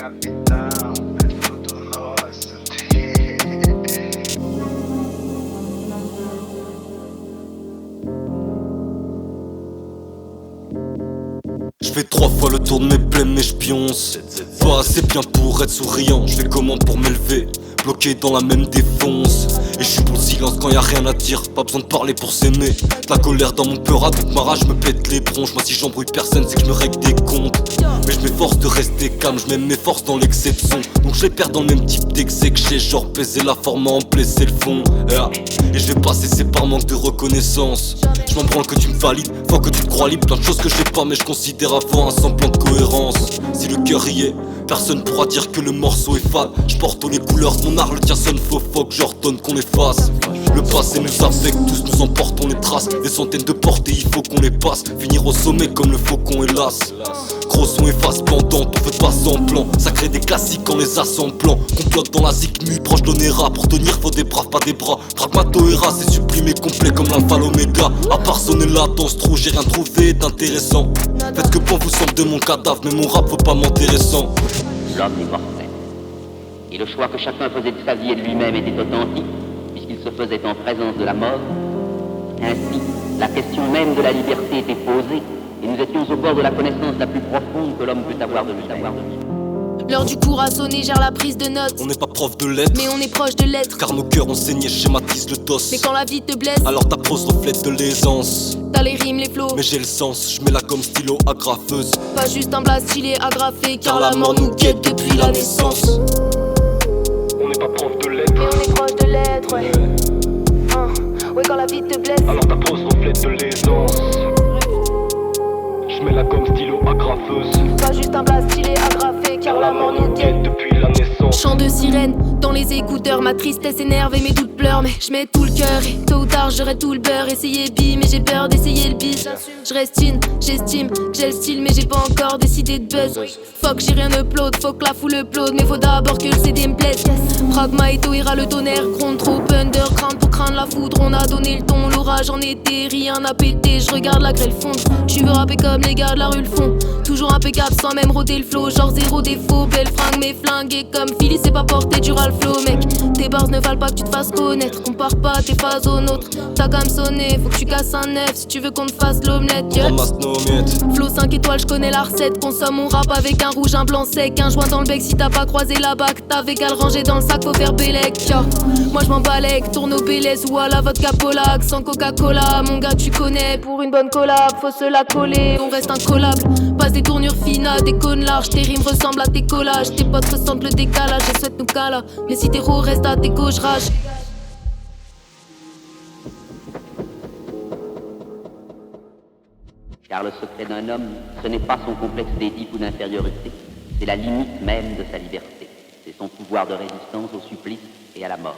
Je fais 3 fois le tour de mes plaies mais je pionce. Pas assez bien pour être souriant. Je fais comment pour m'élever, bloqué dans la même défonce. Et je suis pour le silence quand y a rien à dire. Pas besoin de parler pour s'aimer. La colère dans mon peur, donc ma rage me pète les bronches. Moi si j'embrouille personne c'est que je me règle des comptes. Mais je m'efforce de rester calme, je mets mes forces dans l'excès de son. Donc je les perds dans le même type d'excès que j'ai. Genre baiser la forme en blesser le fond. Et je vais pas cesser par manque de reconnaissance. Je m'en branle que tu me valides, faut que tu te crois libre. Plein de choses que j'ai pas mais je considère avoir un semblant de cohérence. Si le cœur y est, personne pourra dire que le morceau est fade. Je porte les couleurs de mon art, le tien sonne faux. Faut que j'ordonne qu'on efface. Le passé nous affecte, tous nous emportons les traces. Des centaines de portes et il faut qu'on les passe. Finir au sommet comme le faucon hélas. Gros son efface pendant, on fait pas semblant. Ça crée des classiques en les assemblant. Complote dans la zikmu, proche d'Onera. Pour tenir faut des bras, pas des bras. Pragmato era, c'est supprimé complet comme l'alpha l'oméga. À part sonner là dans ce trou, j'ai rien trouvé d'intéressant. Faites que bon vous semble de mon cadavre, mais mon rap faut pas m'intéressant. L'homme est mortel. Et le choix que chacun faisait de sa vie et de lui-même était authentique, puisqu'il se faisait en présence de la mort. Ainsi, la question même de la liberté était posée, et nous étions au bord de la connaissance la plus profonde que l'homme peut avoir de lui-même. L'heure du cours a sonné, gère la prise de notes. On n'est pas prof de lettres, mais on est proche de l'être. Car nos cœurs ont saigné, schématise le dos. Mais quand la vie te blesse, alors ta prose reflète de l'aisance. T'as les rimes, les flots, mais j'ai le sens, je mets la gomme stylo agrafeuse. Pas juste un blast stylé agrafé, car la mort nous guette depuis la naissance. On n'est pas prof de lettres, mais on est proche de l'être, ouais. Ouais, quand la vie te blesse, alors ta prose reflète de l'aisance. Je mets la gomme stylo agrafeuse. Pas juste un blast stylé agrafé, car la mort nous guette depuis la naissance. Chant de sirène dans les écouteurs, ma tristesse énerve et mes doutes pleurent. Mais je mets tout le cœur et tôt ou tard j'aurai tout le beurre. Essayer bi mais j'ai peur d'essayer le bis. Je reste in, j'estime que j'ai le style mais j'ai pas encore décidé de buzz. Fuck j'ai rien upload, faut que la foule upload. Mais faut d'abord que le CD me plaise. Pragma et ira le tonnerre, gronde trop underground pour craindre la foudre. On a donné le ton, l'orage en été, rien n'a pété. Je regarde la grêle fondre, je veux rapper comme les gars de la rue le font. Toujours impeccable sans même roter le flow, genre zéro défaut. Belle fringue mais flinguée comme Philly, c'est pas porté du le flow mec. Tes bars ne valent pas que tu te fasses connaître. Compare pas tes phases aux nôtres. T'as quand même sonné, faut que tu casses un œuf si tu veux qu'on te fasse l'omelette. Ramasse nos miettes. Flow 5 étoiles, je connais la recette. Consomme mon rap avec un rouge, un blanc sec. Un joint dans le bec si t'as pas croisé la bac. T'avais qu'à le ranger dans le sac, faut faire bélec. Moi je m'en balèque, tourne au Bélez ou à la vodka Polac. Sans Coca-Cola, mon gars tu connais. Pour une bonne collab, faut se la coller. On reste incollable, passe des tournures fines à des cônes larges. Tes rimes ressemblent à tes collages. Tes potes ressentent le décalage, je souhaite nous cala. Mais si t'es raw, reste à tes gauches, rage. Car le secret d'un homme, ce n'est pas son complexe d'édipe ou d'infériorité, c'est la limite même de sa liberté. C'est son pouvoir de résistance au supplice et à la mort.